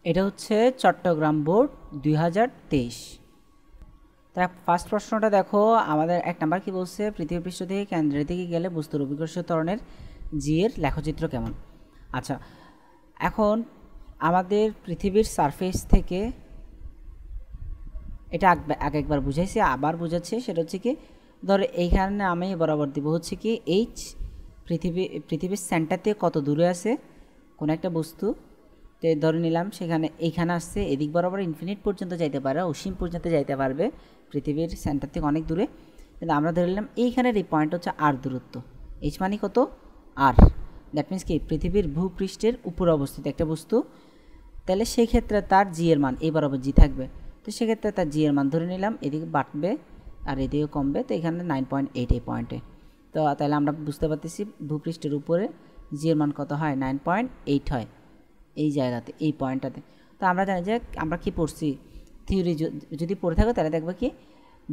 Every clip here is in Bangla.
এটা হচ্ছে চট্টগ্রাম বোর্ড 2023। তা ফার্স্ট প্রশ্নটা দেখো, আমাদের 1 নাম্বার কি বলছে, পৃথিবী পৃষ্ঠ থেকে কেন্দ্রের দিকে গেলে বস্তুর অভিকর্ষীয় ত্বরণের জি এর লেখচিত্র কেমন। আচ্ছা, এখন আমাদের পৃথিবীর সারফেস থেকে, এটা আগে একবার বুঝাইছি, আবার বোঝাচ্ছি। সেটা হচ্ছে কি, ধরো এইখানে আমি বরাবর দিব হচ্ছে কি এইচ, পৃথিবীর সেন্টার থেকে কত দূরে আছে কোনো একটা বস্তু, তো ধরে নিলাম সেখানে এইখানে আসছে, এদিক বরাবর ইনফিনিট পর্যন্ত যাইতে পারে, অসীম পর্যন্ত যাইতে পারবে পৃথিবীর সেন্টার থেকে অনেক দূরে। কিন্তু আমরা ধরে নিলাম এইখানের এই পয়েন্ট হচ্ছে আর দূরত্ব, এইচ মানে কত, আর। দ্যাট মিনস কি পৃথিবীর ভূপৃষ্ঠের উপরে অবস্থিত একটা বস্তু, তাহলে সেই ক্ষেত্রে তার জি এর মান এই বরাবর জি থাকবে। তো সেক্ষেত্রে তার জি এর মান ধরে নিলাম, এদিকে বাড়বে আর এদিকে কমবে, তো এখানে 9.8 এই পয়েন্টে। তো তাহলে আমরা বুঝতে পারতেছি ভূপৃষ্ঠের উপরে জি এর মান কত হয়, 9.8 হয় এই জায়গাতে, এই পয়েন্টটাতে। তো আমরা জানি যে আমরা কি পড়ছি, থিওরি যদি পড়ে থাকো তাহলে দেখবে কি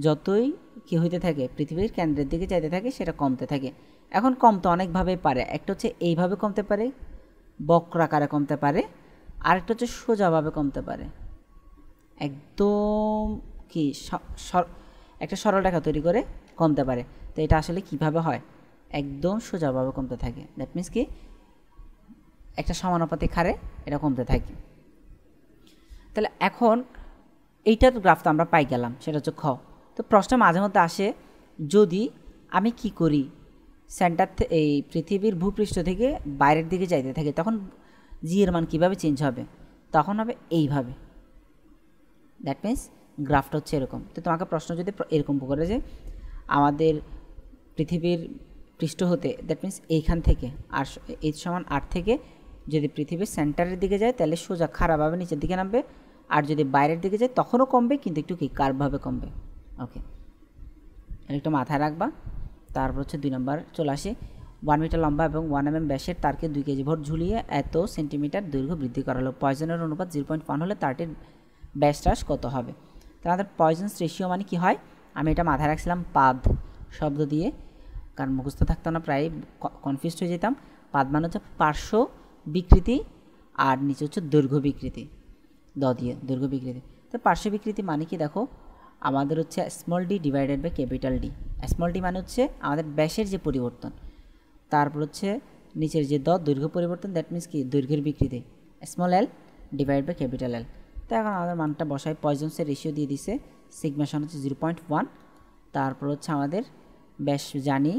যতই কি হইতে থাকে পৃথিবীর কেন্দ্রের দিকে যাইতে থাকে সেটা কমতে থাকে। এখন কমতে অনেকভাবেই পারে, একটা হচ্ছে এইভাবে কমতে পারে, বক্রাকারে কমতে পারে, আরেকটা হচ্ছে সোজাভাবে কমতে পারে, একদম কি একটা সরল রেখা তৈরি করে কমতে পারে। তো এটা আসলে কিভাবে হয়, একদম সোজাভাবে কমতে থাকে। দ্যাট মিনস কি একটা সমানুপাতিক হারে এটা কমতে থাকে। তাহলে এখন এইটার গ্রাফ তো আমরা পাই গেলাম, সেটা হচ্ছে খ। তো প্রশ্ন মাঝে মধ্যে আসে, যদি আমি কি করি সেন্টার এই পৃথিবীর ভূপৃষ্ঠ থেকে বাইরের দিকে যাইতে থাকি, তখন জি এর মান কীভাবে চেঞ্জ হবে, তখন হবে এইভাবে। দ্যাট মিনস গ্রাফটা হচ্ছে এরকম। তো তোমাকে প্রশ্ন যদি এরকম করে যে আমাদের পৃথিবীর পৃষ্ঠ হতে, দ্যাট মিনস এইখান থেকে আর এইচ সমান 8 থেকে যদি পৃথিবীর সেন্টারের দিকে যায় তাহলে সোজা খারাপভাবে নিচের দিকে নামবে, আর যদি বাইরের দিকে যায় তখনও কমবে, কিন্তু একটু কি কার্ভভাবে কমবে। ওকে, একটু মাথায় রাখবা। তারপর হচ্ছে 2 নম্বর চলে আসে, 1 মিটার লম্বা এবং 1 mm ব্যাসের তারকে 2 কেজি ভর ঝুলিয়ে এত সেন্টিমিটার দৈর্ঘ্য বৃদ্ধি করা হলো, পয়জনের অনুপাত 0.1 হলে তারটির ব্যাস হ্রাস কত হবে। তো আমাদের পয়জনস রেশিও মানে কি হয়, আমি এটা মাথায় রাখছিলাম পাদ শব্দ দিয়ে, কারণ মুখস্থ থাকতো না, প্রায় কনফিউজড হয়ে যেতাম। পাদ মানে হচ্ছে পার্শ্ব বিকৃতি, আর নিচে হচ্ছে দৈর্ঘ্য বিকৃতি, দিয়ে দৈর্ঘ্য বিকৃতি। তো পার্শ্ব বিকৃতি মানে কি, দেখো আমাদের হচ্ছে small d divided by capital D. Small d মানে হচ্ছে আমাদের ব্যাসের যে পরিবর্তন, তারপর হচ্ছে নিচের যে দৈর্ঘ্য পরিবর্তন, দ্যাট মিনস কি দৈর্ঘ্যের বিকৃতি, small l divide by capital L. তো এখন আমাদের মানটা বসায়, পয়জনসের রেশিও দিয়ে দিছে, সিগমেশন হচ্ছে 0.1। তারপর হচ্ছে আমাদের ব্যাস জানি,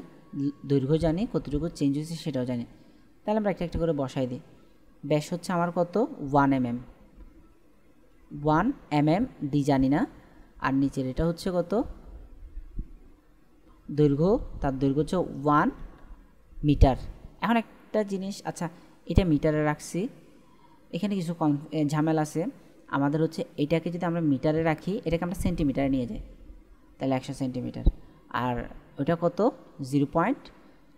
দৈর্ঘ্য জানি, কতটুকু চেঞ্জ হয়েছে সেটাও জানি। তাহলে আমরা একটা একটা করে বসাই দিই। ব্যাস হচ্ছে আমার কত, 1 mm, 1 mm ডি জানি না, আর নিচের এটা হচ্ছে কত দৈর্ঘ্য, তার দৈর্ঘ্য হচ্ছে 1 মিটার। এখন একটা জিনিস, আচ্ছা এটা মিটারে রাখছি, এখানে কিছু ঝামেলা আছে। আমাদের হচ্ছে এটাকে যদি আমরা মিটারে রাখি, এটাকে আমরা সেন্টিমিটারে নিয়ে যাই, তাহলে 100 সেন্টিমিটার। আর ওটা কত, 0.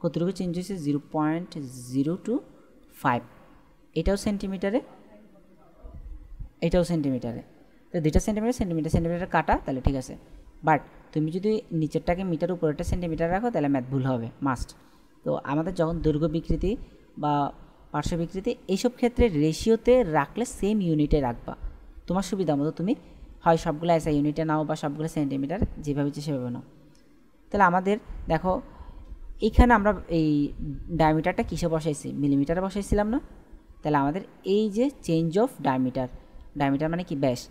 কতটুকু চেঞ্জ হয়েছে, 0.025। এটাও সেন্টিমিটারে, এটাও সেন্টিমিটারে। তো দুইটা সেন্টিমিটার সেন্টিমিটার সেন্টিমিটার কাটা, তাহলে ঠিক আছে। বাট তুমি যদি নিচেরটাকে মিটার, উপরেরটা সেন্টিমিটার রাখো, তাহলে ম্যাথ ভুল হবে মাস্ট। তো আমাদের যখন দৈর্ঘ্য বিকৃতি বা পার্শ্ব বিকৃতি এইসব ক্ষেত্রে রেশিওতে রাখলে সেম ইউনিটে রাখবা, তোমার সুবিধা মতো তুমি হয় সবগুলো এসআই ইউনিটে নাও বা সবগুলো সেন্টিমিটার, যেভাবে ইচ্ছে সেভাবে নাও। তাহলে আমাদের দেখো এইখানে আমরা এই ডায়ামিটারটা কিসে বসাইছি, মিলিমিটারে বসাইছিলাম না। তাহলে আমাদের এই যে চেঞ্জ অফ ডায়ামিটার, ডায়ামিটার মানে কি ব্যাস,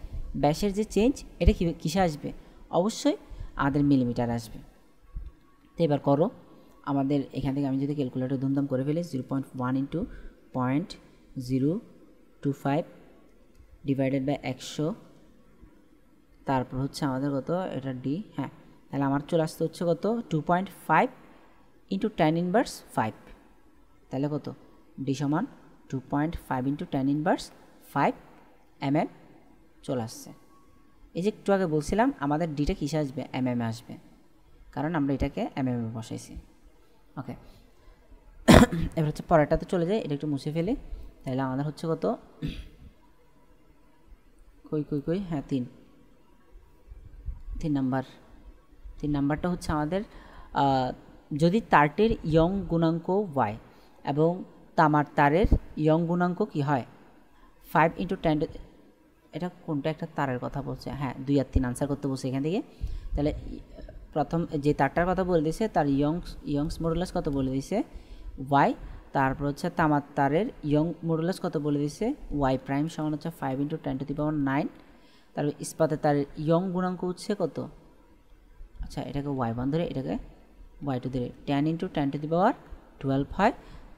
ব্যাসের যে চেঞ্জ এটা কিসে আসবে, অবশ্যই আমাদের মিলিমিটার আসবে। তো এবার করো, আমাদের এখান থেকে আমি যদি ক্যালকুলেটর ধুমধাম করে ফেলি, 0.1 ইন্টু 0.025 ডিভাইডেড বাই 100, তারপর হচ্ছে আমাদের কত, এটা ডি, হ্যাঁ, তাহলে আমার চলে আসতে হচ্ছে কত, 2.5 ইন্টু 10⁻5। তাহলে কত, ডি সমান 2.5 ইন্টু 10⁻5 mm চলে আসছে। এই যে একটু আগে বলছিলাম আমাদের ডিটা কিসে আসবে, mm এ আসবে, কারণ আমরা এটাকে mm এ বসাইছি। ওকে, এবার হচ্ছে পরেরটাতে চলে যায়, এটা একটু মুছে ফেলি। তাহলে আমাদের হচ্ছে কত, কই হ্যাঁ 3 নাম্বারটা হচ্ছে আমাদের, যদি তারটির ইয়ং গুণাঙ্ক y এবং তামার তারের ইয়ং গুণাঙ্ক কি হয়, 5 ইন্টু 10 এটা কোনটা একটা তারের কথা বলছে, হ্যাঁ 2 আর 3 আনসার করতে বলছে এখান থেকে। তাহলে প্রথম যে তারটার কথা বলে দিয়েছে তার ইয়ংস মডুলাস কত বলে দিয়েছে ওয়াই, তারপর হচ্ছে তামার তারের ইয়ং মডুলাস কত বলে দিয়েছে ওয়াই প্রাইম সমান হচ্ছে 5 × 10⁹। তারপর ইস্পাতের তারের ইয়ং গুণাঙ্ক হচ্ছে কত, আচ্ছা এটাকে y1 ধরে এটাকে y2 ধরে 10 × 10⁻12 হয়।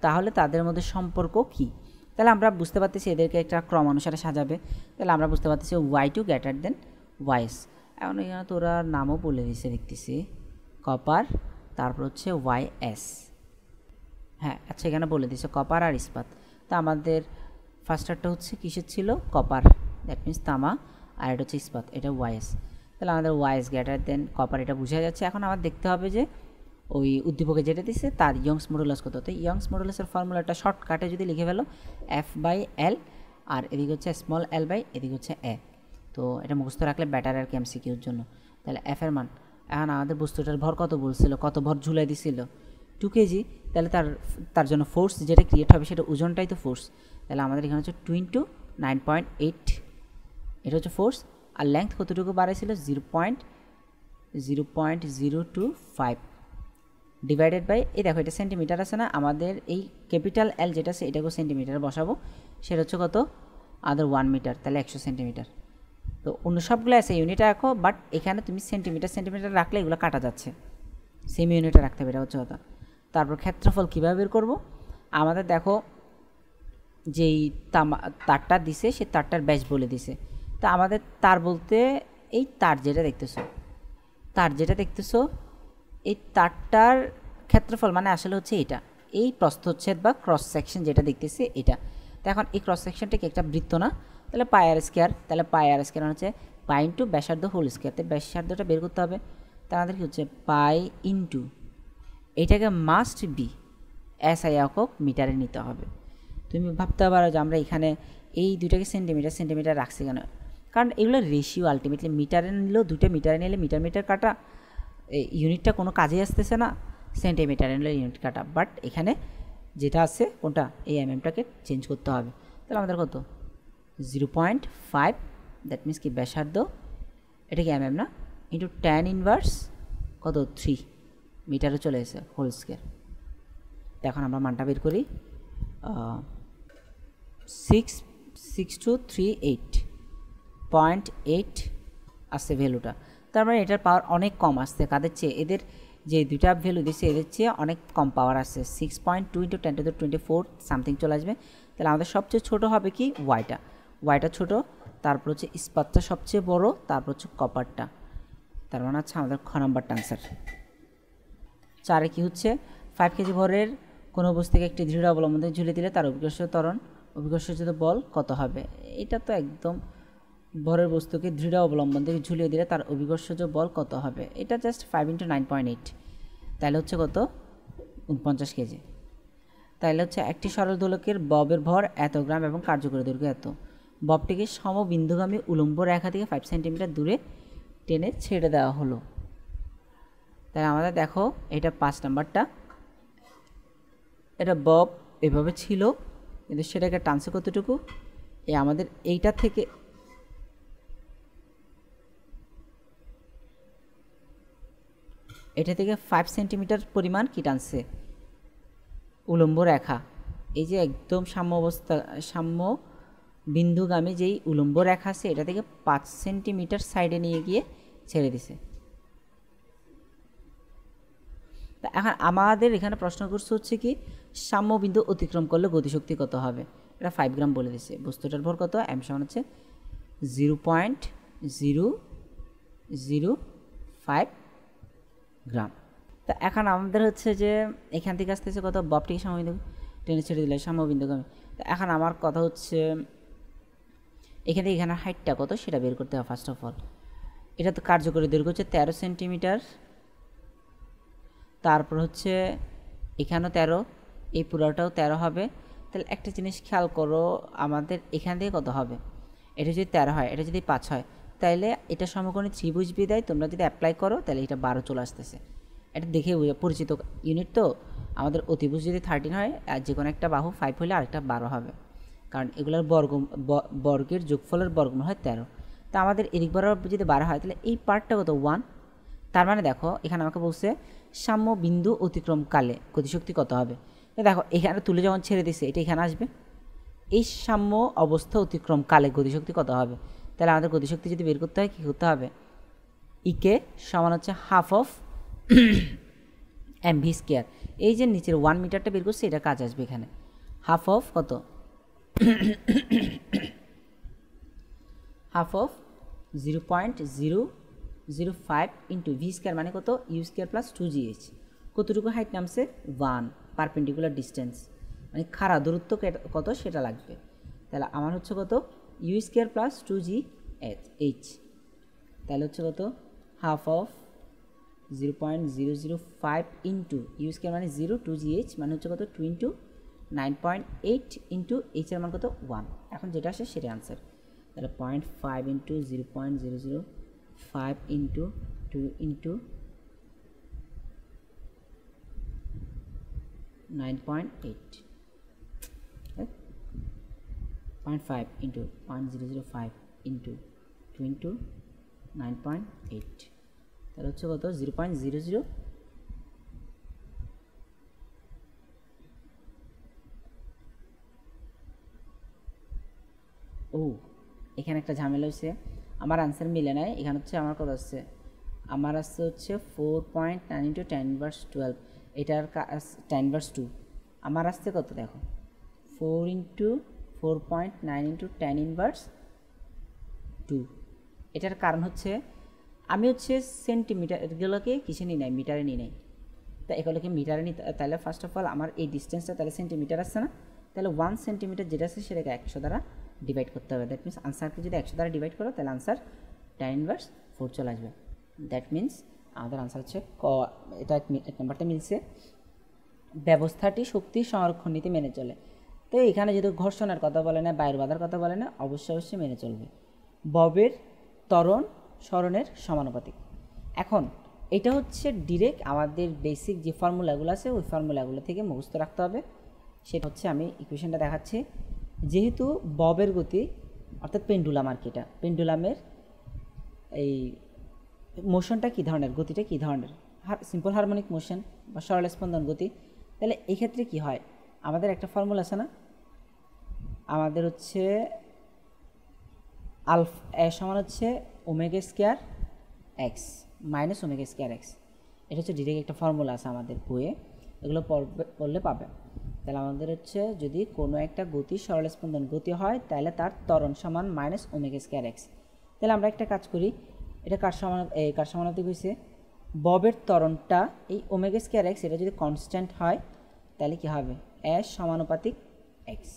তাহলে তাদের মধ্যে সম্পর্ক কি, তাহলে আমরা বুঝতে পারতেছি এদেরকে একটা ক্রম অনুসারে সাজাবে। তাহলে আমরা বুঝতে পারতেছি y2 গ্রেটার দেন ys। এখন এখানে তোরা নামও বলে দিছে দেখতেছি কপার, তারপর হচ্ছে ys, হ্যাঁ আচ্ছা এখানে বলে দিছে কপার আর ইস্পাত। তা আমাদের ফার্স্টারটা হচ্ছে কিসের ছিল কপার, দ্যাট মিনস তামা, আর এটা হচ্ছে ইস্পাত, এটা ys। তাহলে আমাদের ys গ্রেটার দেন কপার এটা বোঝা যাচ্ছে। এখন আমার দেখতে হবে যে ওই উদ্দীপকে যেটা দিচ্ছে তার ইয়ংস মডুলাস কত। তো ইয়ংস মডুলাসের ফর্মুলাটা শর্টকাটে যদি লিখে ফেলো f/l, আর এদিকে হচ্ছে স্মল l বাই এদিকে হচ্ছে a। তো এটা মুখস্থ রাখলে ব্যাটার আর এমসিকিউর জন্য। তাহলে f এর মান, এখন আমাদের বস্তুটার ভর কত বলছিল, কত ভর ঝুলাই দিছিল 2 কেজি। তাহলে তার জন্য ফোর্স যেটা ক্রিয়েট হবে সেটা ওজনটাই তো ফোর্স। তাহলে আমাদের এখানে হচ্ছে 2 × 9.8, এটা হচ্ছে ফোর্স। আর লেংথ কতটুকু বাড়াইছিল 0.0225 ডিভাইডেড বাই, এই দেখো এটা সেন্টিমিটার আছে না, আমাদের এই ক্যাপিটাল এল যেটা আছে এটাকেও সেন্টিমিটারে বসাবো, সেটা হচ্ছে কত আমাদের 1 মিটার, তাহলে 100 সেন্টিমিটার। তো অন্য সবগুলো আছে ইউনিটে রাখো, বাট এখানে তুমি সেন্টিমিটার রাখলে এগুলো কাটা যাচ্ছে, সেম ইউনিটে রাখতে হবে, এটা হচ্ছে কথা। তারপর ক্ষেত্রফল কীভাবে বের করবো, আমাদের দেখো যেই তারটা দিছে সে তারটার ব্যাস বলে দিছে। তা আমাদের তার বলতে এই তার যেটা দেখতেছো এই তারটার ক্ষেত্রফল মানে আসলে হচ্ছে এটা, এই প্রস্থচ্ছেদ বা ক্রস সেকশন যেটা দেখতেছি এটা। তো এখন এই ক্রস সেকশনটা কি একটা বৃত্ত না, তাহলে পাই আর স্কোয়ার, তাহলে পাই আর স্কোয়ার হচ্ছে পাই ইন্টু ব্যাসার্ধ হোল স্কোয়ার। তো ব্যাসার্ধটা বের করতে হবে, তা আমাদের কি হচ্ছে পাই ইন্টু এইটাকে মাস্ট বি SI একক মিটারে নিতে হবে। তুমি ভাবতে পারো যে আমরা এখানে এই দুইটাকে সেন্টিমিটার রাখছি কেন, কারণ এগুলো রেশিও আলটিমেটলি মিটারে নিলেও দুটো মিটারে নিলে মিটার কাটা, ইউনিটটা কোনো কাজে আসতেছে না, সেন্টিমিটারে নিলে ইউনিট কাটা। বাট এখানে যেটা আছে কোনটা এই mm-টাকে চেঞ্জ করতে হবে। তাহলে আমাদের কত 0.5, দ্যাট মিনস কি ব্যাসার্ধ, এটা কি mm না, ইন্টু tan ইনভার্স কত 3 মিটারে চলে এসে হোল স্কোয়ার। এখন আমরা মানটা বের করি 6238.8 আসছে ভ্যালুটা। তার মানে এটার পাওয়ার অনেক কম আসছে কাদের চেয়ে, এদের যে দুইটা ভ্যালু দিচ্ছে এদের চেয়ে অনেক কম পাওয়ার আসছে, 6.2 × 10⁻24 সামথিং চলে আসবে। তাহলে আমাদের সবচেয়ে ছোট হবে কি ওয়াইটা ছোট, তারপর হচ্ছে ইস্পাতটা সবচেয়ে বড়, তারপর হচ্ছে কপারটা। তার মানে হচ্ছে আমাদের খ নাম্বারটা আনসার। 4 কি হচ্ছে 5 কেজি ভরের কোনো বস্তুকে একটি দৃঢ় অবলম্বন ঝুলিয়ে দিলে তার অভিকর্ষজ বল কত হবে। এটা তো একদম ভরের বস্তুকে দৃঢ় অবলম্বন থেকে ঝুলিয়ে দিলে তার অভিকর্ষজ বল কত হবে, এটা জাস্ট 5 × 9.8, তাহলে হচ্ছে কত 49 কেজি। তাহলে হচ্ছে একটি সরল দোলকের ববের ভর এত গ্রাম এবং কার্যকরী দৈর্ঘ্য এত, ববটিকে সমবিন্দুগামী উলম্ব রেখা থেকে 5 সেন্টিমিটার দূরে টেনে ছেড়ে দেওয়া হলো। তাহলে আমাদের দেখো এটা 5 নাম্বারটা, এটা বব এভাবে ছিল কিন্তু সেটাকে টানছে কতটুকু, এই আমাদের এইটা থেকে এটা থেকে 5 সেন্টিমিটার পরিমাণ কি টানছে উলম্ব রেখা, এই যে একদম সাম্য বিন্দুগামী যেই উলম্ব রেখা আছে এটা থেকে 5 সেন্টিমিটার সাইডে নিয়ে গিয়ে ছেড়ে দিছে। তা এখন আমাদের এখানে প্রশ্ন করছে হচ্ছে কি সাম্য বিন্দু অতিক্রম করলে গতিশক্তি কত হবে, এটা 5 গ্রাম বলে দিছে। বস্তুটার ভর কত, m সমান হচ্ছে 0.005 গ্রাম। তা এখন আমাদের হচ্ছে যে এখান থেকে আসতেছে কত, ববটিকে সাম্যবিন্দু টেনে ছেড়ে দিলে সাম্যবিন্দুগামী। তো এখন আমার কথা হচ্ছে এখান থেকে এখানে হাইটটা কত সেটা বের করতে হবে ফার্স্ট অফ অল। এটা তো কার্যকরী দৈর্ঘ্য হচ্ছে 13 সেন্টিমিটার, তারপর হচ্ছে এখানেও 13, এই পুরোটাও 13 হবে। তাহলে একটা জিনিস খেয়াল করো, আমাদের এখান থেকে কত হবে, এটা যদি 13 হয় এটা যদি 5 হয় তাহলে এটা সমকোণী ত্রিভুজ বিদায় তোমরা যদি অ্যাপ্লাই করো তাহলে এটা 12 চলে আসতেছে। এটা দেখে পরিচিত ইউনিট তো, আমাদের অতিভুজ যদি 13 হয় আর যে কোনো একটা বাহু 5 হলে আরেকটা 12 হবে। কারণ এগুলোর বর্গের যোগফলের বর্গমূল হয় 13। তা আমাদের এদিক বরাবর যদি 12 হয় তাহলে এই পার্টটা কত 1। তার মানে দেখো এখানে আমাকে বলছে সাম্য বিন্দু অতিক্রমকালে গতিশক্তি কত হবে। দেখো এখানে তুলে যখন ছেড়ে দিচ্ছে এটা এখানে আসবে, এই সাম্য অবস্থা অতিক্রমকালে গতিশক্তি কত হবে। তাহলে আমাদের গতিশক্তি যদি বের করতে হয় কী করতে হবে, ইকে সমান হচ্ছে হাফ অফ mv স্কোয়ার। এই যে নিচের 1 মিটারটা বের করছে এটা কাজ আসবে এখানে, হাফ অফ কত, half of 0.005 into V square মানে কত ইউ স্কোয়ার প্লাস 2gh। কতটুকু হাইট নামছে 1, পারপেন্ডিকুলার ডিস্টেন্স মানে খাড়া দূরত্ব কত সেটা লাগবে। তাহলে আমার হচ্ছে কত ইউ স্কোয়ার প্লাস 2gh, তাহলে হচ্ছে কত half of 0.005 into u square মানে 0, 2gh মানে হচ্ছে কত 2 ইন্টু 9.8 ইন্টু এইচ এর মান কত 1। এখন যেটা আসে সেটা আনসার। তাহলে 0.5 into 0.005 into 2 into 9.8, 0.5 into 0.005 into 2 into 9.8, তাহলে হচ্ছে কত 0.00। ও এখানে একটা ঝামেলা হয়েছে, আমার আনসার মিলে নাই। এখানে হচ্ছে আমার কত আসছে, আমার আসছে হচ্ছে 4.9 ইন্টু 10^12, এটার 10/2। আমার আসছে কত দেখো 4 ইন্টু 4.9 ইন্টু 10^2। এটার কারণ হচ্ছে আমি হচ্ছে সেন্টিমিটার এগুলোকে কিসে নিই নাই, মিটারে নিই নাই। তা এগুলোকে মিটারে নিই, তাহলে ফার্স্ট অফ অল আমার এই ডিস্টেন্সটা তাহলে সেন্টিমিটার আসছে না, তাহলে 1 সেন্টিমিটার যেটা আছে সেটাকে 100 দ্বারা ডিভাইড করতে হবে। দ্যাট মিনস আনসারকে যদি 100 দ্বারা ডিভাইড করো তাহলে আনসার 10^4 চলে আসবে। দ্যাট মিনস আমাদের আনসার হচ্ছে এটা এক নাম্বারটা মিলছে। ব্যবস্থাটি শক্তি সংরক্ষণ নীতি মেনে চলে। তো এখানে যেহেতু ঘর্ষণের কথা বলে না, বায়ুর বাধার কথা বলে না, অবশ্যই মেনে চলবে। ববের ত্বরণ সরণের সমানুপাতিক। এখন এটা হচ্ছে ডিরেক্ট আমাদের বেসিক যে ফর্মুলাগুলো আছে ওই ফর্মুলাগুলো থেকে মুখস্থ রাখতে হবে। সেটা হচ্ছে আমি ইকুয়েশনটা দেখাচ্ছি। যেহেতু ববের গতি অর্থাৎ পেন্ডুলাম আর কি, এটা পেন্ডুলামের এই মোশনটা কী ধরনের, গতিটা কী ধরনের, সিম্পল হারমোনিক মোশন বা সরল স্পন্দন গতি। তাহলে এই ক্ষেত্রে কী হয়, আমাদের একটা ফর্মুলা আছে না, আমাদের হচ্ছে সমান হচ্ছে omega square x minus omega square x. এটা হচ্ছে ডিরেক্ট একটা ফর্মুলা আছে আমাদের বইয়ে, এগুলো পড়লে পাবে। তাহলে আমাদের হচ্ছে যদি কোনো একটা গতি সরল স্পন্দন গতি হয় তাহলে তার ত্বরণ সমান মাইনাস ওমেগা স্কোয়ার এক্স। তাহলে আমরা একটা কাজ করি, এটা কার সমানুপাতিক হয়েছে, ববের ত্বরণটা এই ওমেগা স্কোয়ার এক্স এটা যদি কনস্ট্যান্ট হয় তাহলে কী হবে, এস সমানুপাতিক এক্স,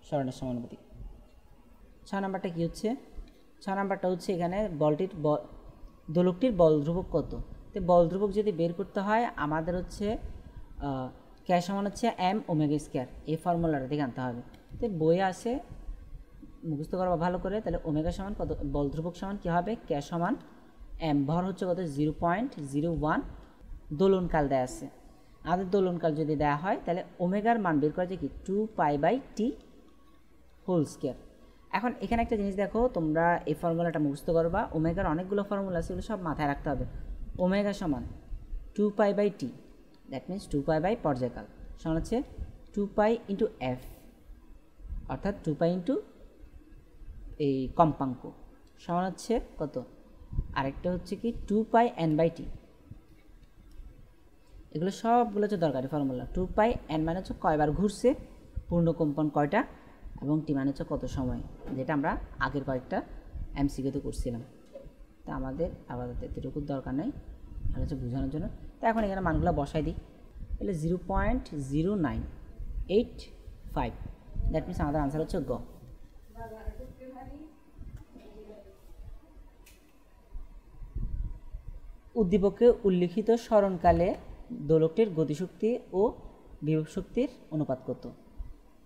সরণের সমানুপাতিক। 6 নাম্বারটা কী হচ্ছে, 6 নাম্বারটা হচ্ছে এখানে দোলকটির বল ধ্রুবক কত। তো বল ধ্রুবক যদি বের করতে হয় আমাদের হচ্ছে কে সমান হচ্ছে এম ওমেগা স্কোয়ার, এই ফর্মুলাটা থেকে আনতে হবে। তো বইয়ে আসে মুখস্থ করবা ভালো করে। তাহলে ওমেগা সমান কত, বল ধ্রুবক সমান কী হবে, কে সমান এম, ভর হচ্ছে কত 0.01, দোলনকাল দেয়া আছে। আমাদের দোলনকাল যদি দেওয়া হয় তাহলে ওমেগার মান বের করা যায় কি 2π/t হোল স্কোয়ার। এখন এখানে একটা জিনিস দেখো, তোমরা এই ফর্মুলাটা মুখস্থ করবা, ওমেগার অনেকগুলো ফর্মুলা আছে, এগুলো সব মাথায় রাখতে হবে। ওমেগা সমান 2π/t, দ্যাট মিনস 2π বাই পর্যায়কাল সমান হচ্ছে 2π ইন্টু এফ, অর্থাৎ 2π ইন্টু এই কম্পাঙ্ক সমান হচ্ছে কত, আরেকটা হচ্ছে কি 2πn/t। এগুলো সবগুলো হচ্ছে দরকারি ফর্মুলা। 2πn মানে হচ্ছে কয়বার ঘুরছে, পূর্ণ কম্পন কয়টা, এবং টি মানে হচ্ছে কত সময়, যেটা আমরা আগের কয়েকটা এমসিকিউতে করছিলাম। তা আমাদের আপাতত এতটুকু দরকার নেই, আর হচ্ছে বোঝানোর জন্য। তা এখন এখানে মানগুলো বসাই দিই। তাহলে 0.0985, দ্যাট মিনস আমাদের আনসার হচ্ছে গ। উদ্দীপকে উল্লিখিত সরণকালে দোলকটির গতিশক্তি ও বিভব শক্তির অনুপাত কত।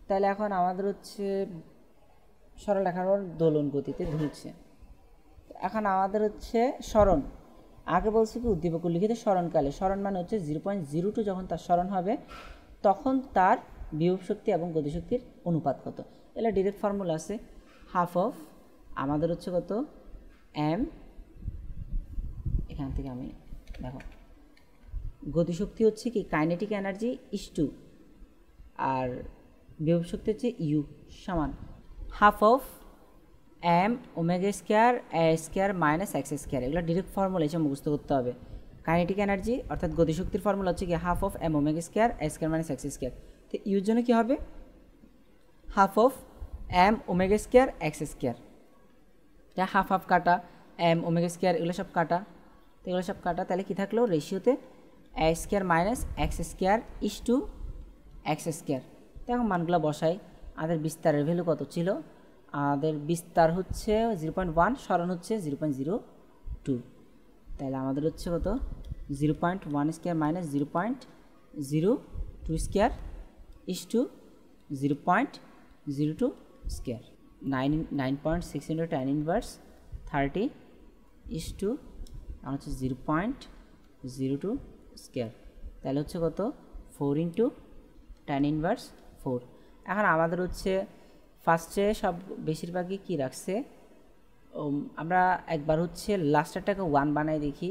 তাহলে এখন আমাদের হচ্ছে সরলরেখার দোলন গতিতে ধুলছে। এখন আমাদের হচ্ছে সরণ, আগে বলছি কি উদ্দীপক উল্লিখিত সরণকালে, সরণ মানে হচ্ছে 0.02 যখন তার সরণ হবে তখন তার বিভব শক্তি এবং গতিশক্তির অনুপাত কত। তাহলে ডিরেক্ট ফর্মুলা আছে হাফ অফ আমাদের হচ্ছে কত এম, এখান থেকে আমি দেখো গতিশক্তি হচ্ছে কি কাইনেটিক এনার্জি ইস টু, আর বিভব শক্তি হচ্ছে ইউ সমান half of m omega square a square minus x square. এগুলো ডিরেক্ট ফর্মুলা এসে মুখস্থ করতে হবে। কাইনেটিক এনার্জি অর্থাৎ গতিশক্তির ফর্মুলা হচ্ছে কি half of m omega square a square minus x square. তো ইউর জন্য কী হবে half of m omega square x square. এটা হাফ হাফ কাটা, এম ওমেগা স্কোয়ার এগুলো সব কাটা, তো এগুলো সব কাটা, তাহলে কী থাকলো রেশিওতে A square minus x square is to X square. তো এখন মানগুলো বসাই। আমাদের বিস্তারের ভ্যালু কত ছিল, আমাদের বিস্তার হচ্ছে 0.1, সরণ হচ্ছে 0.02, তাহলে আমাদের হচ্ছে কত 0.1 square minus 0.02 square is to 0.02 square. 9.6 into tan inverse 30 is to আমার হচ্ছে 0.02 স্কোয়ার, তাহলে হচ্ছে কত 4 ইন্টু tan ইনভার্স 4। এখন আমাদের হচ্ছে ফার্স্টে সব বেশিরভাগই কী রাখছে, আমরা একবার হচ্ছে লাস্টেরটাকে 1 বানাই দেখি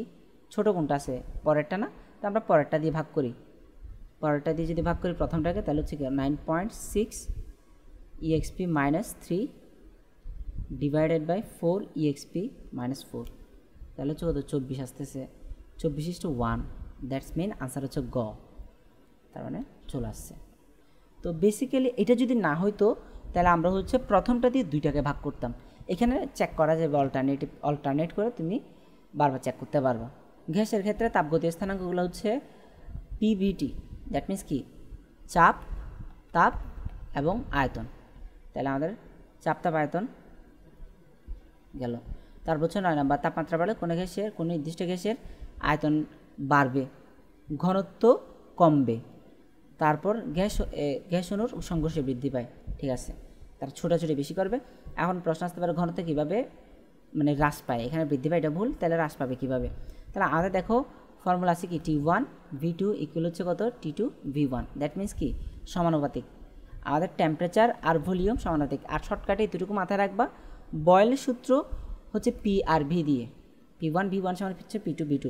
ছোটো কোনটা আছে পরেরটা না, তো আমরা পরেরটা দিয়ে ভাগ করি। পরেরটা দিয়ে যদি ভাগ করি প্রথমটাকে, তাহলে হচ্ছে 9.6 EXP minus 3 divided by 4 EXP minus 4, তাহলে হচ্ছে কত 24 আসতেছে। 24:1, দ্যাটস মিন আনসার হচ্ছে গ, তার মানে চলে আসছে। তো বেসিক্যালি এটা যদি না হইতো তাহলে আমরা হচ্ছে প্রথমটা দিয়ে দুইটাকে ভাগ করতাম। এখানে চেক করা যাবে অল্টারনেট করে তুমি বারবার চেক করতে পারবা। গ্যাসের ক্ষেত্রে তাপগতীয় স্থানাঙ্কগুলো হচ্ছে পিভিটি, দ্যাট মিন্স কি চাপ, তাপ এবং আয়তন। তাহলে আমাদের চাপ, তাপ, আয়তন গেল। তারপর হচ্ছে 9 নম্বর তাপমাত্রা বাড়লে কোনো গ্যাসের কোনো নির্দিষ্ট গ্যাসের আয়তন বাড়বে, ঘনত্ব কমবে। তারপর গ্যাস অণুর সংঘর্ষে বৃদ্ধি পায়, ঠিক আছে, তার ছোটাছুটি বেশি করবে। এখন প্রশ্ন আসতে পারে ঘনত্ব কীভাবে মানে হ্রাস পায়, এখানে বৃদ্ধি পায় এটা ভুল, তাহলে হ্রাস পাবে কীভাবে। তাহলে আমাদের দেখো ফর্মুলা আছে কি T1 V2 ইকুয়াল হচ্ছে কত T2 V1, দ্যাট মিন্স কি সমানুপাতিক। আমাদের টেম্পারেচার আর ভলিউম সমানুপাতিক। আর শর্টকাটে এতটুকু মাথায় রাখবা, বয়েলের সূত্র হচ্ছে P আর V দিয়ে, P1 V1 সমান হচ্ছে P2 V2,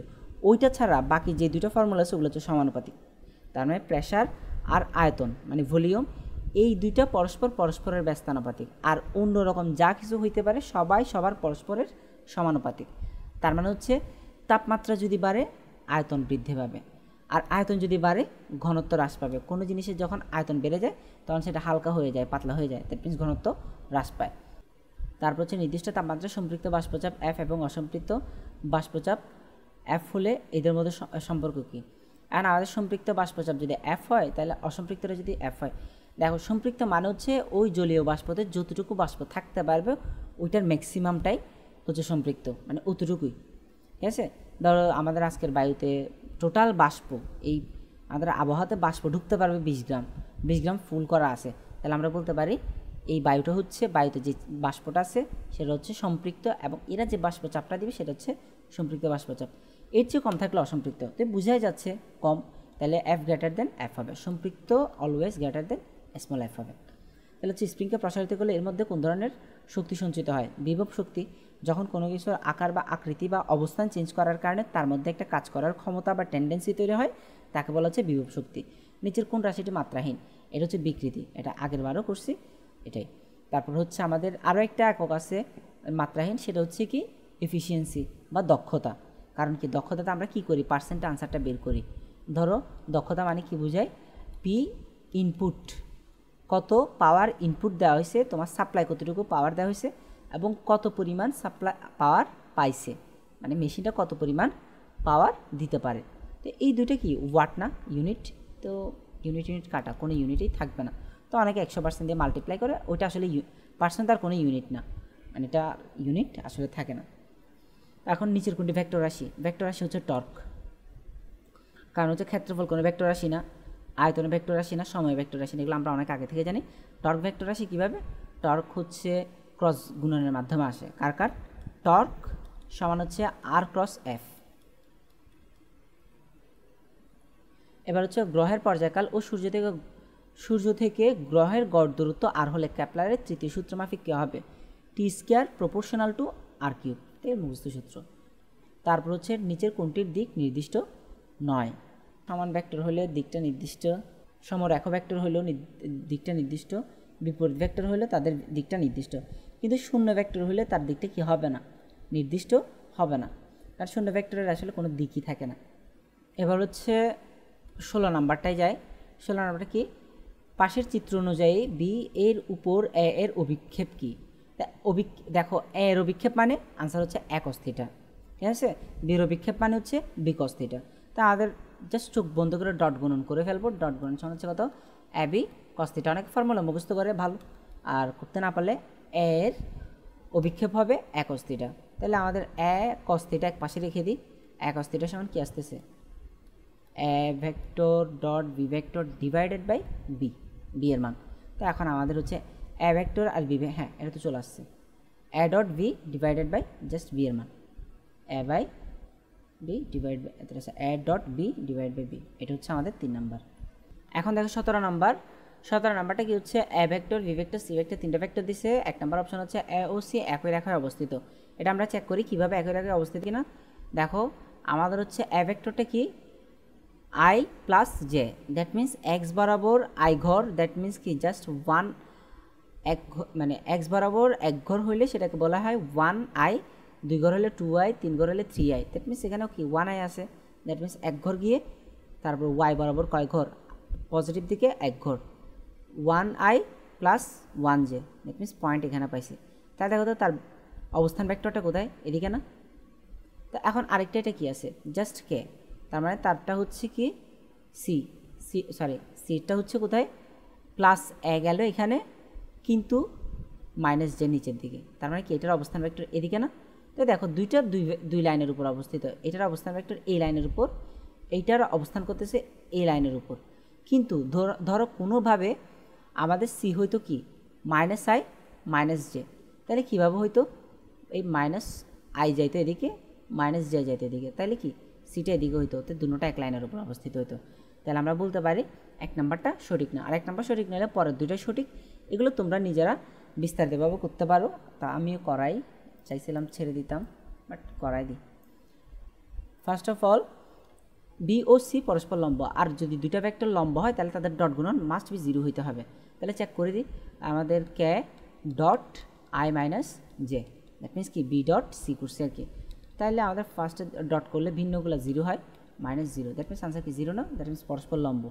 ওইটা ছাড়া বাকি যে দুটো ফর্মুলা আছে ওগুলো হচ্ছে সমানুপাতিক। তার মানে প্রেশার আর আয়তন মানে ভলিউম, এই দুইটা পরস্পরের ব্যস্তানুপাতিক। আর অন্যরকম যা কিছু হইতে পারে সবাই সবার পরস্পরের সমানুপাতিক। তার মানে হচ্ছে তাপমাত্রা যদি বাড়ে আয়তন বৃদ্ধি পাবে, আর আয়তন যদি বাড়ে ঘনত্ব হ্রাস পাবে। কোনো জিনিসের যখন আয়তন বেড়ে যায় তখন সেটা হালকা হয়ে যায়, পাতলা হয়ে যায়, দ্যাট মিন্স ঘনত্ব হ্রাস পায়। তারপর হচ্ছে নির্দিষ্ট তাপমাত্রায় সম্পৃক্ত বাষ্পচাপ F এবং অসম্পৃক্ত বাষ্পচাপ F হলে এদের মধ্যে সম্পর্ক কী। এখন আমাদের সম্পৃক্ত বাষ্পচাপ যদি F হয় তাহলে অসম্পৃক্তটা যদি F হয়। দেখো সম্পৃক্ত মানে হচ্ছে ওই জলীয় বাষ্পতে যতটুকু বাষ্প থাকতে পারবে ওইটার ম্যাক্সিমামটাই হচ্ছে সম্পৃক্ত, মানে অতটুকুই, ঠিক আছে। ধরো আমাদের আজকের বায়ুতে টোটাল বাষ্প, এই আমাদের আবহাওয়াতে বাষ্প ঢুকতে পারবে 20 গ্রাম ফুল করা আছে, তাহলে আমরা বলতে পারি এই বায়ুটা হচ্ছে, বায়ুতে যে বাষ্পটা আছে সেটা হচ্ছে সম্পৃক্ত, এবং এরা যে বাষ্পচাপটা দিবে সেটা হচ্ছে সম্পৃক্ত বাষ্পচাপ। এর চেয়ে কম থাকলে অসম্পৃক্ত, তো বোঝাই যাচ্ছে কম, তাহলে F গ্রেটার দেন F হবে, সম্পৃক্ত always greater than small f হবে। তাহলে হচ্ছে স্প্রিংকে প্রসারিত করলে এর মধ্যে কোন ধরনের শক্তি সঞ্চিত হয়, বিভব শক্তি। যখন কোনো কিছুর আকার বা আকৃতি বা অবস্থান চেঞ্জ করার কারণে তার মধ্যে একটা কাজ করার ক্ষমতা বা টেন্ডেন্সি তৈরি হয় তাকে বলা হচ্ছে বিভব শক্তি। নিচের কোন রাশিটি মাত্রাহীন, এটা হচ্ছে বিকৃতি, এটা আগের বারও করছি এটাই। তারপর হচ্ছে আমাদের আরও একটা একক আছে মাত্রাহীন, সেটা হচ্ছে কি এফিসিয়েন্সি বা দক্ষতা। কারণ কি দক্ষতাতে আমরা কি করি, পার্সেন্ট আনসারটা বের করি। ধরো দক্ষতা মানে কি বোঝায়, পি ইনপুট, কত পাওয়ার ইনপুট দেওয়া হয়েছে, তোমার সাপ্লাই কতটুকু পাওয়ার দেওয়া হয়েছে এবং কত পরিমাণ সাপ্লাই পাওয়ার পাইছে, মানে মেশিনটা কত পরিমাণ পাওয়ার দিতে পারে। তো এই দুটো কি ওয়াট না ইউনিট, তো ইউনিট কাটা, কোনো ইউনিটেই থাকবে না। তো অনেকে 100% দিয়ে মাল্টিপ্লাই করে, ওইটা আসলে পার্সেন্ট তার কোনো ইউনিট না, মানে এটা ইউনিট আসলে থাকে না। এখন নিচের কোনটি ভেক্টর রাশি, ভেক্টর রাশি হচ্ছে টর্ক, কারণ হচ্ছে ক্ষেত্রফল কোনো ভেক্টর রাশি না, আয়তন ভেক্টর রাশি না, সময় ভেক্টর রাশি না, এগুলো আমরা অনেক আগে থেকে জানি। টর্ক ভেক্টর রাশি কীভাবে, টর্ক হচ্ছে ক্রস গুণনের মাধ্যমে আসে, কার টর্ক সমান হচ্ছে R ক্রস F। এবার হচ্ছে গ্রহের পর্যায়কাল ও সূর্য থেকে সূর্য থেকে গ্রহের গড় দূরত্ব আর হলে কেপলারের তৃতীয় সূত্র মাফিক কী হবে? T square proportional to R cube, এর মুখস্থ সূত্র। তারপর হচ্ছে নিচের কোনটির দিক নির্দিষ্ট নয়? সমান ভেক্টর হলে দিকটা নির্দিষ্ট, সমরেখ ভেক্টর হলেও দিকটা নির্দিষ্ট, বিপরীত ভেক্টর হলে তাদের দিকটা নির্দিষ্ট, কিন্তু শূন্য ভেক্টর হলে তার দিকটা কি হবে না? নির্দিষ্ট হবে না, কারণ শূন্য ভেক্টরের আসলে কোনো দিকই থাকে না। এবার হচ্ছে 16 নাম্বারটায় যায়। 16 নাম্বারটা কি? পাশের চিত্র অনুযায়ী বি এর উপর এ এর অভিক্ষেপ কী? দেখো এ এর অভিক্ষেপ মানে আনসার হচ্ছে এ cos θ, ঠিক আছে। বির অভিক্ষেপ মানে হচ্ছে বি cos θ। তা আমাদের জাস্ট চোখ বন্ধ করে ডট গুণন করে ফেলবো। ডট গুণন সমান হচ্ছে কত? A B cos θ। অনেক ফর্মুলা মুখস্থ করে ভালো, আর করতে না পারলে এর অভিক্ষেপ হবে এ cos θ। তাহলে আমাদের এ cos θ এক পাশে রেখে দিই। এ cos θ সমান কি আসতেছে? A vector dot b vector divided by b, b এর মান। তো এখন আমাদের হচ্ছে এ ভেক্টর আর বি, হ্যাঁ এটা তো চলে আসছে, A dot B divided by just B এর মান, A by B divide by A dot B divide by B. এটা হচ্ছে আমাদের 3 নাম্বার। এখন দেখো 17 নাম্বার। 17 নাম্বারটা কি হচ্ছে? A vector b vector c vector 3টা ভেক্টর দিছে। 1 নাম্বার অপশন হচ্ছে এ ও সি একই রেখায় অবস্থিত। এটা আমরা চেক করি কীভাবে একই রেখায় অবস্থিত কিনা। দেখো আমাদের হচ্ছে এ ভেক্টরটা কি? I plus J, that means x বরাবর আই ঘর, দ্যাট মিন্স কি জাস্ট ওয়ান এক মানে এক্স বরাবর এক ঘর হইলে সেটাকে বলা হয় 1i, 2 ঘর হলে 2i, 3 ঘর হলে 3i, দ্যাট মিন্স এখানেও কি 1i আছে, দ্যাট মিন্স এক ঘর গিয়ে তারপর ওয়াই বরাবর কয় ঘর? পজিটিভ দিকে এক ঘর, 1i plus 1j, that means point এখানে পাইছি। তাহলে দেখো তো তার অবস্থান ভেক্টরটা কোথায়? এদিকে না? তো এখন আরেকটা এটা কী আছে? জাস্ট কে, তার মানে তারটা হচ্ছে কি সি, সিটা হচ্ছে কোথায়? প্লাস এ গেল এখানে, কিন্তু মাইনাস জে নিচের দিকে, তার মানে কি এটার অবস্থান ভেক্টর এদিকে না? তো দেখো দুই লাইনের উপর অবস্থিত, এটার অবস্থান ভেক্টর এই লাইনের উপর, এইটার অবস্থান করতেছে এই লাইনের উপর। কিন্তু ধরো কোনোভাবে আমাদের সি হইতো কি মাইনাস আই মাইনাস জে, তাহলে কীভাবে হইতো? এই মাইনাস আই যাইতো এদিকে, মাইনাস জে যাইতো এদিকে, তাহলে কি সিটা এদিকে হইতো, তো দুটোটা এক লাইনের উপর অবস্থিত হইতো। তাহলে আমরা বলতে পারি 1 নাম্বারটা সঠিক না। আর 1 নাম্বার সঠিক নিলে পরের দুইটাই সঠিক। এগুলো তোমরা নিজেরা বিস্তারিতভাবে করতে পারো, তা আমিও করাই চাইছিলাম, ছেড়ে দিতাম, বাট করাই দিই। ফার্স্ট অফ অল বি ও সি পরস্পর লম্ব, আর যদি দুইটা ভেক্টর লম্ব হয় তাহলে তাদের ডট গুণন মাস্ট বি 0 হইতে হবে। তাহলে চেক করে দিই, আমাদের K dot I minus J, that means কি বি ডট সি করছে আর কি। তাহলে আমাদের ফার্স্টে ডট করলে ভিন্নগুলো 0 হয়, -0, দ্যাট মিন্স আনসার কি 0 না, দ্যাট মিন্স পরস্পর লম্ব,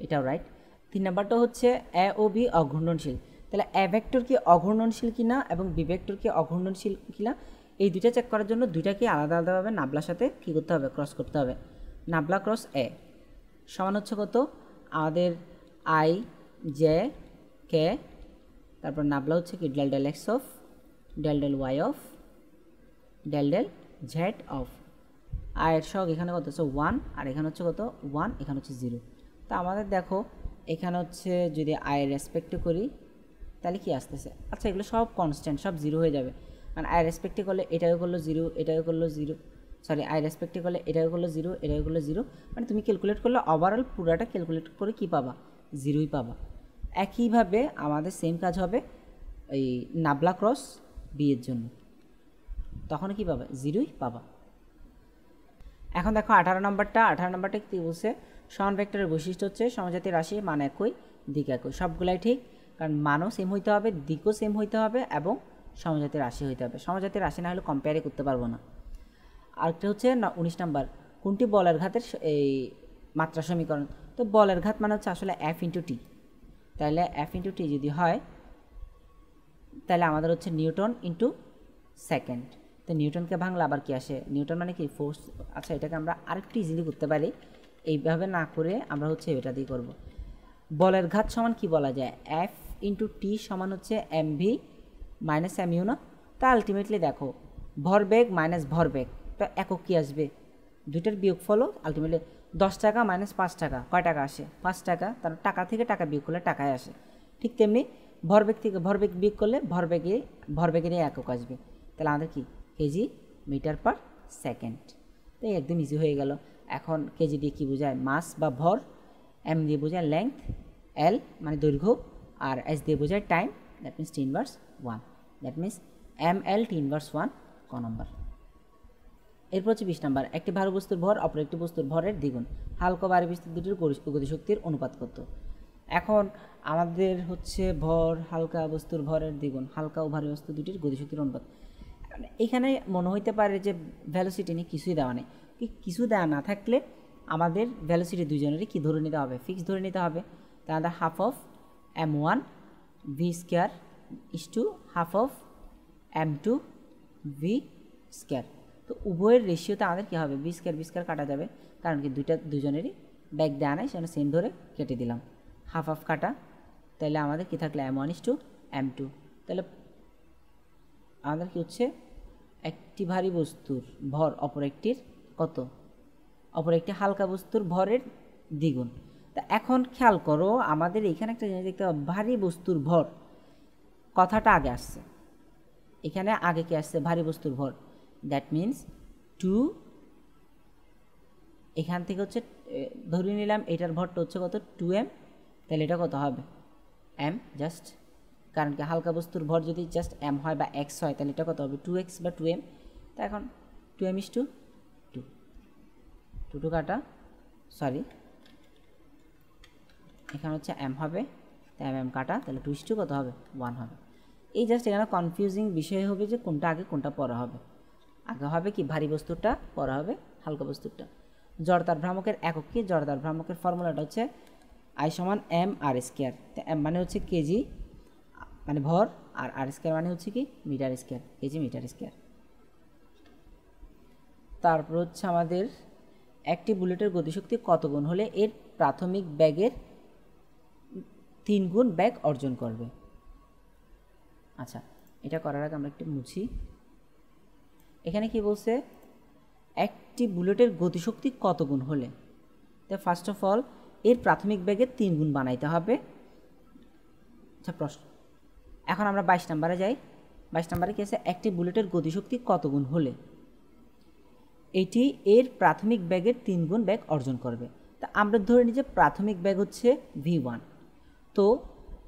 এটাও রাইট। 3 নাম্বারটা হচ্ছে এ ও বি অঘূর্ণনশীল। তাহলে এ ভেক্টর কি অঘূর্ণনশীল কিনা এবং বি ভেক্টর কি অঘূর্ণনশীল কিনা, এই দুইটা চেক করার জন্য দুইটাকে আলাদা আলাদাভাবে নাবলার সাথে কী করতে হবে? ক্রস করতে হবে। নাবলা ক্রস এ সমান হচ্ছে কত? আমাদের আই জে কে, তারপর নাবলা হচ্ছে কি del del x of del del y of del del z of. আয়ের সহগ এখানে কত হচ্ছে 1, আর এখানে হচ্ছে কত 1, এখানে হচ্ছে 0। তা আমাদের দেখো এখানে হচ্ছে যদি আয়ের রেসপেক্টে করি তাহলে কি আসতেছে? আচ্ছা এগুলো সব কনস্ট্যান্ট, সব 0 হয়ে যাবে, কারণ আয়ের রেসপেক্টে করলে এটাকে করলো 0, এটাকে করলো 0, সরি আই রেসপেক্টে করলে এটাকে করলো 0, এটাকে করলো 0, মানে তুমি ক্যালকুলেট করলে ওভারঅল পুরাটা ক্যালকুলেট করে কী পাবা? 0ই পাবা। একইভাবে আমাদের সেম কাজ হবে এই নাবলা ক্রস বি এর জন্য, তখন কী পাবা? 0ই পাবা। এখন দেখো 18 নম্বরটা কী বলছে? সমান ভেক্টরের বৈশিষ্ট্য হচ্ছে সমজাতীয় রাশি মান একই, দিক একই। সবগুলাই ঠিক, কারণ মানও সেম হইতে হবে, দিকও সেম হইতে হবে এবং সমজাতীয় রাশি হইতে হবে। সমজাতীয় রাশি না হলে কম্পেয়ারই করতে পারবো না। আরেকটা হচ্ছে 19 নাম্বার, কোনটি বলের ঘাতের এই মাত্রা সমীকরণ? তো বলের ঘাত মানে হচ্ছে আসলে এফ ইন্টু টি, তাহলে এফ ইন্টু টি যদি হয় তাহলে আমাদের হচ্ছে নিউটন ইন্টু সেকেন্ড। তো নিউটনকে ভাঙলে আবার কি আসে? নিউটন মানে কি ফোর্স। আচ্ছা এটাকে আমরা আরেকটু ইজিলি করতে পারি, এইভাবে না করে আমরা হচ্ছে এটা দিয়ে করব। বলের ঘাত সমান কি বলা যায়? এফ ইন্টু টি সমান হচ্ছে m v minus m u না? তা আলটিমেটলি দেখো ভরবেগ মাইনাস ভরবেগ, তো একক কী আসবে? দুইটার বিয়োগ ফলো আলটিমেটলি 10 টাকা মাইনাস 5 টাকা, কয় টাকা আসে? 5 টাকা। তার টাকা থেকে টাকা বিয়োগ করলে টাকায় আসে। ঠিক তেমনি ভরবেগ থেকে ভরবেগ বিয়োগ করলে ভরবেগেরই একক আসবে। তাহলে আমাদের কি কেজি মিটার পার সেকেন্ড। তো একদম ইজি হয়ে গেল। এখন কেজি দিয়ে কী বোঝায়? মাস বা ভর, এম দিয়ে বোঝায় লেংথ, এল মানে দৈর্ঘ্য, আর এস দিয়ে বোঝায় time, that means t inverse 1, that means m l t inverse 1 ক নম্বর। এরপর হচ্ছে 20 নম্বর, একটি ভারী বস্তুর ভর অপর একটি বস্তুর ভরের দ্বিগুণ, হালকা ভারী বস্তু দুটির গতিশক্তির অনুপাত কত? এখন আমাদের হচ্ছে ভর হালকা বস্তুর ভরের দ্বিগুণ, হালকা ও ভারী বস্তু দুটির গতিশক্তির অনুপাত। এখানে মনে হইতে পারে যে ভ্যালোসিটি নিয়ে কিছুই দেওয়া নেই, কিছু দেওয়া না থাকলে আমাদের ভ্যালোসিটি দুজনেরই কী ধরে নিতে হবে, ফিক্স ধরে নিতে হবে। তাহলে half of m1 V square is to half of m2 V square. তো উভয়ের রেশিওতে আমাদের কী হবে, বি স্কোয়ার কাটা যাবে, কারণ কি দুজনেরই ব্যাক দেওয়া নাই, সেখানে সেম ধরে কেটে দিলাম, হাফ হাফ কাটা। তাহলে আমাদের কী থাকলে m1 ইস টু m2। তাহলে আমাদের কী হচ্ছে, একটি ভারী বস্তুর ভর অপর একটির কত, অপর একটি হালকা বস্তুর ভরের দ্বিগুণ। তা এখন খেয়াল করো, আমাদের এখানে একটা জিনিস দেখতে হবে, ভারী বস্তুর ভর কথাটা আগে আসছে, এখানে আগে কি আসছে, ভারী বস্তুর ভর, দ্যাট মিন্স 2, এখান থেকে হচ্ছে ধরে নিলাম এটার ভরটা হচ্ছে কত 2m, তাহলে এটা কত হবে m জাস্ট, কারণ কি হালকা বস্তুর ভর যদি জাস্ট m হয় বা x হয় তাহলে এটা কত হবে 2x বা 2m। তা এখন 2m is 2 2 কাটা, সরি এখানে হচ্ছে m হবে, তাই m কাটা, তাহলে 2 is 2 কত হবে 1 হবে। এই জাস্ট এখানে কনফিউজিং বিষয় হবে যে কোনটা আগে কোনটা পরে হবে, আগে হবে কি ভারী বস্তুটা, পরে হবে হালকা বস্তুটা। জড়তার ভ্রামকের একক কি, জড়তার ভ্রামকের ফর্মুলাটা হচ্ছে I সমান m আর স্কোয়ার। তো m মানে হচ্ছে কেজি মানে ভর, আর আর স্কোয়ার মানে হচ্ছে কি metre square, kg metre square. তারপর হচ্ছে আমাদের একটি বুলেটের গতিশক্তি কত গুণ হলে এর প্রাথমিক ব্যাগের 3 গুণ ব্যাগ অর্জন করবে। আচ্ছা, এটা করার আগে আমরা একটু মুছি। এখানে কি বলছে, একটি বুলেটের গতিশক্তি কত গুণ হলে, তো ফার্স্ট অফ অল এর প্রাথমিক ব্যাগের 3 গুণ বানাইতে হবে। আচ্ছা প্রশ্ন, এখন আমরা 22 নম্বরে যাই। 22 নম্বরে কি আছে, একটি বুলেটের গতিশক্তি কত গুণ হলে এটি এর প্রাথমিক ব্যাগের 3 গুণ ব্যাগ অর্জন করবে। তা আমরা ধরে নিই যে প্রাথমিক ব্যাগ হচ্ছে v1, তো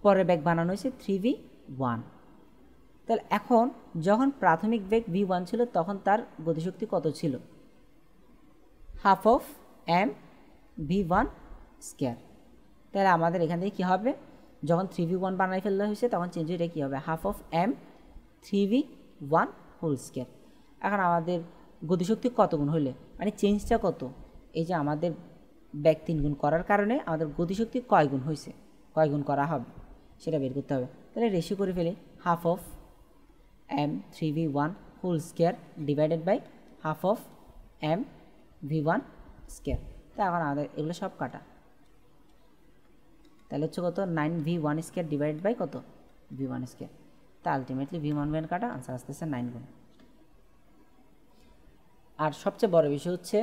পরের ব্যাগ বানানো হয়েছে 3v1। তাহলে এখন যখন প্রাথমিক ব্যাগ v1 ছিল তখন তার গতিশক্তি কত ছিল, half of m v1 square. তাহলে আমাদের এখান থেকে কী হবে, যখন 3v1 বানাই ফেলতে হয়েছে তখন চেঞ্জ হয়ে কী হবে, half of m 3v1 whole square. এখন আমাদের গতিশক্তি কত গুণ হলে মানে চেঞ্জটা কত, এই যে আমাদের ব্যাগ 3 গুণ করার কারণে আমাদের গতিশক্তি কয় গুণ হয়েছে, কয় গুণ করা হবে সেটা বের করতে হবে। তাহলে রেশিও করে ফেলি, half of m 3v1 whole square divided by half of m v1 square. তা এখন আমাদের এগুলো সব কাটা, তাহলে হচ্ছে কত 9v1 স্কোয়ার ডিভাইডেড বাই কত v1 স্কোয়ার। তা আলটিমেটলি v1 কাটা, আনসার আসতেছে 9 গুণ। আর সবচেয়ে বড় বিষয় হচ্ছে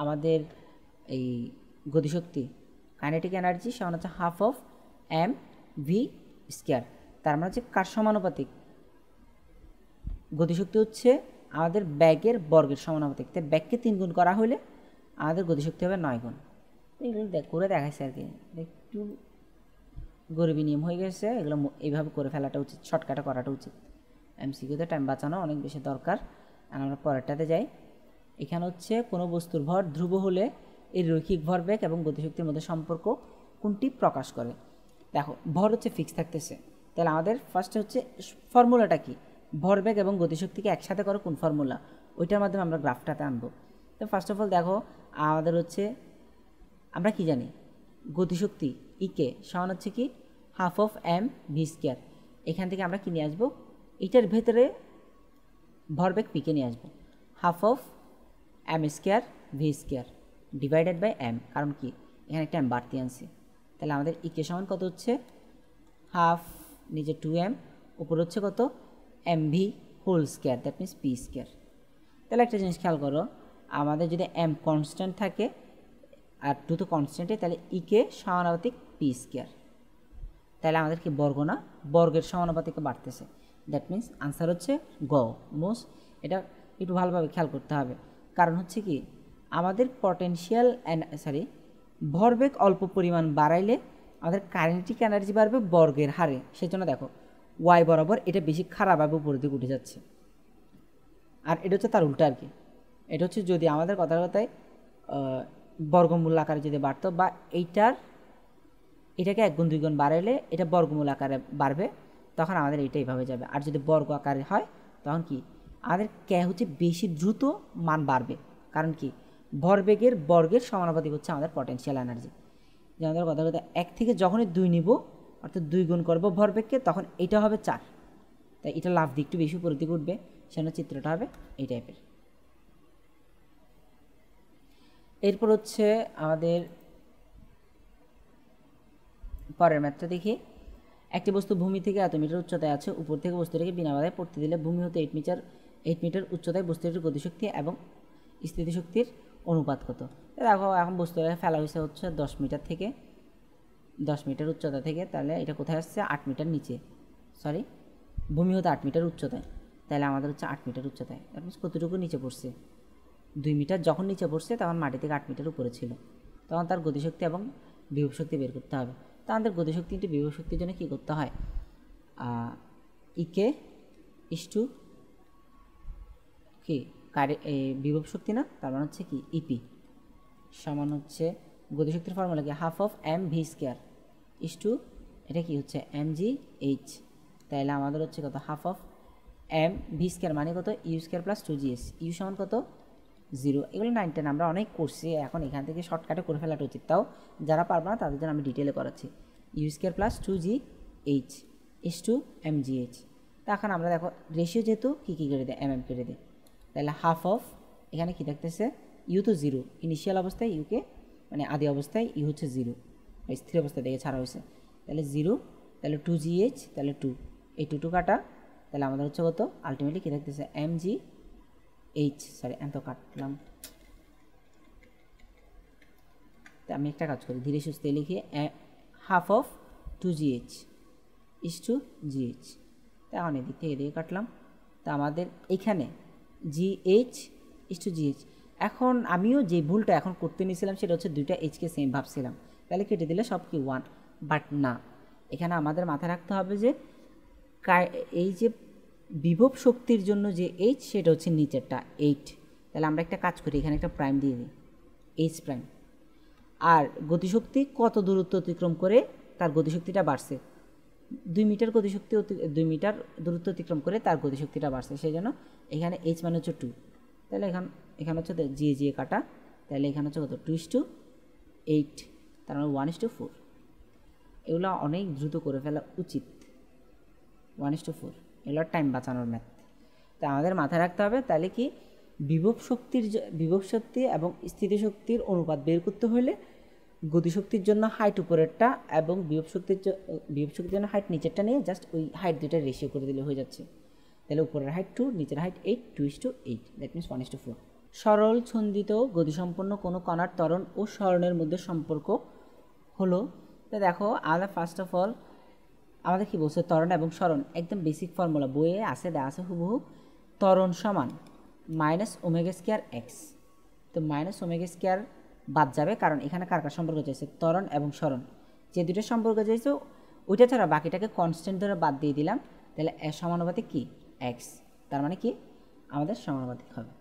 আমাদের এই গতিশক্তি কাইনেটিক এনার্জি সমান হচ্ছে half of m v square, তার মানে হচ্ছে কার সমানুপাতিক, গতিশক্তি হচ্ছে আমাদের ব্যাগের বর্গের সমানুপাতিক। তাই ব্যাগকে 3 গুণ করা হলে আমাদের গতিশক্তি হবে 9 গুণ। এগুলো করে দেখাইছে আর কি, একটু গরিবী নিয়ম হয়ে গেছে, এগুলো এইভাবে করে ফেলাটা উচিত, শর্টকাটে করাটা উচিত। এমসিকিউতে টাইম বাঁচানো অনেক বেশি দরকার। আর আমরা পরেরটাতে যাই। এখানে হচ্ছে কোনো বস্তুর ভর ধ্রুব হলে এর রৈখিক ভরবেগ এবং গতিশক্তির মধ্যে সম্পর্ক কোনটি প্রকাশ করে। দেখো ভর হচ্ছে ফিক্স থাকতেছে, তাহলে আমাদের ফার্স্টে হচ্ছে ফর্মুলাটা কি, ভরবেগ এবং গতিশক্তিকে একসাথে করো কোন ফর্মুলা, ওইটার মাধ্যমে আমরা গ্রাফটাতে আনবো। তো ফার্স্ট অফ অল দেখো আমাদের হচ্ছে আমরা কি জানি, গতিশক্তি ইকে সমান হচ্ছে কি half of m v square. এখান থেকে আমরা কি নিয়ে আসবো, এটার ভেতরে ভরবেগ পিকে নিয়ে আসবো, half of m square v square divided by m, কারণ কি এখানে একটা m বাড়তি আনছি। তাহলে আমাদের ইকে সমান কত হচ্ছে হাফ নিচে 2m, উপর হচ্ছে কত mv whole square, that means p square. তাহলে একটা জিনিস খেয়াল করো, আমাদের যদি m কনস্ট্যান্ট থাকে আর 2 তো কনস্ট্যান্টে, তাহলে ইকে সমানুপাতিক p স্কোয়ার। তাহলে আমাদের কি বর্গ না, বর্গের সমানুপাতিকে বাড়তেছে, দ্যাট মিনস আনসার হচ্ছে গ মোস্ট। এটা একটু ভালোভাবে খেয়াল করতে হবে, কারণ হচ্ছে কি আমাদের পটেনশিয়াল ভরবেগ অল্প পরিমাণ বাড়াইলে আমাদের কাইনেটিক এনার্জি বাড়বে বর্গের হারে, সেজন্য দেখো ওয়াই বরাবর এটা বেশি খারাপভাবে উপরের দিকে উঠে যাচ্ছে। আর এটা হচ্ছে তার উল্টা আর কি, এটা হচ্ছে যদি আমাদের কথার কথায় বর্গমূল আকারে যদি বাড়তো বা এটাকে 1 গুণ 2 গুণ বাড়াইলে এটা বর্গমূল আকারে বাড়বে, তখন আমাদের এটা এইভাবে যাবে। আর যদি বর্গ আকারে হয় তখন কি আমাদের হচ্ছে বেশি দ্রুত মান বাড়বে, কারণ কি ভরবেগের বর্গের সমানুপাতিক হচ্ছে আমাদের পটেনশিয়াল এনার্জি। যে আমাদের কথা কথা 1 থেকে যখনই 2 নিব অর্থাৎ 2 গুণ করবো ভরবেগকে, তখন এটা হবে 4, তাই এটা লাফ দিয়ে একটু বেশি উপরের দিকে উঠবে, সেজন্য চিত্রটা হবে এই টাইপের। এরপর হচ্ছে আমাদের পরের ম্যাথটা দেখি। একটি বস্তু ভূমি থেকে এত মিটার উচ্চতায় আছে, উপর থেকে বস্তুটিকে বিনা বাধায় পড়তে দিলে ভূমি হতে 8 মিটার উচ্চতায় বস্তুটির গতিশক্তি এবং স্থিতিশক্তির অনুপাত কত? দেখো এখন বস্তুটাকে ফেলা হয়েছে হচ্ছে 10 মিটার থেকে, 10 মিটার উচ্চতা থেকে, তাহলে এটা কোথায় আসছে 8 মিটার নিচে, সরি ভূমি হতে 8 মিটার উচ্চতায়, তাহলে আমাদের হচ্ছে 8 মিটার উচ্চতায়, দ্যাট মিনস কতটুকু নিচে পড়ছে 2 মিটার। যখন নিচে পড়ছে তখন মাটি থেকে 8 মিটার উপরে ছিল, তখন তার গতিশক্তি এবং বিভব শক্তি বের করতে হবে। তা আমাদের গতিশক্তি ইন্টু বিভব শক্তির জন্য কী করতে হয়, ইকে ইস টু কি বিভব শক্তি না, তার মানে হচ্ছে কি ইপি সমান হচ্ছে গতিশক্তির ফর্মুলা কি half of mv² is to এটা কি হচ্ছে mgh, তাহলে আমাদের হচ্ছে কত হাফ অফ mv² মানে কত u² প্লাস 2gs, ইউ সমান কত 0। এগুলো 9 10 আমরা অনেক করছি, এখন এখান থেকে শর্টকাটে করে ফেলাটা উচিত, তাও যারা পারবে না তাদের জন্য আমি ডিটেলে করাচ্ছি। u² plus 2gh is two mgh। তা এখন আমরা দেখো রেশিও যেহেতু কী করে দেয় mm কেটে দেয়, তাহলে হাফ অফ এখানে কী থাকতেছে ইউ তো 0, ইনিশিয়াল অবস্থায় ইউকে মানে আদি অবস্থায় ইউ হচ্ছে 0, স্থির অবস্থায় থেকে ছাড়া হয়েছে, তাহলে 0, তাহলে 2gh, তাহলে 2, এই 2 কাটা, তাহলে আমাদের হচ্ছে কত আলটিমেটলি কী থাকতেছে mgh, সরি এত কাটলাম, তা আমি একটা কাজ করি ধীরে সুস্থে লিখি half of 2gh is to gh, তা এখন এদিক থেকে এদিকে কাটলাম, তা আমাদের এখানে gh ইস টু gh। এখন আমিও যে ভুলটা এখন করতে নিয়েছিলাম সেটা হচ্ছে দুইটা এইচকে সেম ভাবছিলাম, তাহলে কেটে দিলে সব কি 1, বাট না, এখানে আমাদের মাথায় রাখতে হবে যে এই যে বিভব শক্তির জন্য যে এইচ সেটা হচ্ছে নিচেরটা 8, তাহলে আমরা একটা কাজ করি এখানে একটা প্রাইম দিয়ে দিই এইচ প্রাইম। আর গতিশক্তি কত দূরত্ব অতিক্রম করে তার গতিশক্তিটা বাড়ছে, 2 মিটার গতিশক্তি 2 মিটার দূরত্ব অতিক্রম করে তার গতিশক্তিটা বাড়ছে, সেই জন্য এখানে এইচ মানে হচ্ছে 2, তাহলে এখানে হচ্ছে জি কাটা, তাহলে এখানে হচ্ছে কত 2:8, তার মানে 1:4। এগুলো অনেক দ্রুত করে ফেলা উচিত, 1:4 এগুলো টাইম বাঁচানোর ম্যাথ। তা আমাদের মাথায় রাখতে হবে তাহলে কি বিভব শক্তি এবং স্থিতিশক্তির অনুপাত বের করতে হলে গতিশক্তির জন্য হাইট উপরেরটা এবং বিভব শক্তির জন্য হাইট নিচেরটা নিয়ে জাস্ট ওই হাইট দুইটা রেশিও করে দিলে হয়ে যাচ্ছে, তাহলে উপরের হাইট 2, নিচের হাইট 8, 2:8, দ্যাট মিনস 1:4। সরল ছন্দিত গতিসম্পন্ন কোনো কণার ত্বরণ ও সরণের মধ্যে সম্পর্ক হলো, তো দেখো আমাদের ফার্স্ট অফ অল আমাদের কী বলছে ত্বরণ এবং সরণ, একদম বেসিক ফর্মুলা বইয়ে আছে দেওয়া আছে হুবহু, ত্বরণ সমান -ω²x, তো -ω² বাদ যাবে কারণ এখানে কার কার সম্পর্ক চাইছে ত্বরণ এবং সরণ, যে দুটো সম্পর্ক চাইছে ওইটা ছাড়া বাকিটাকে কনস্ট্যান্ট ধরে বাদ দিয়ে দিলাম, তাহলে সমানুপাতিক কি x, তার মানে কি আমাদের সমানুপাতিক হবে।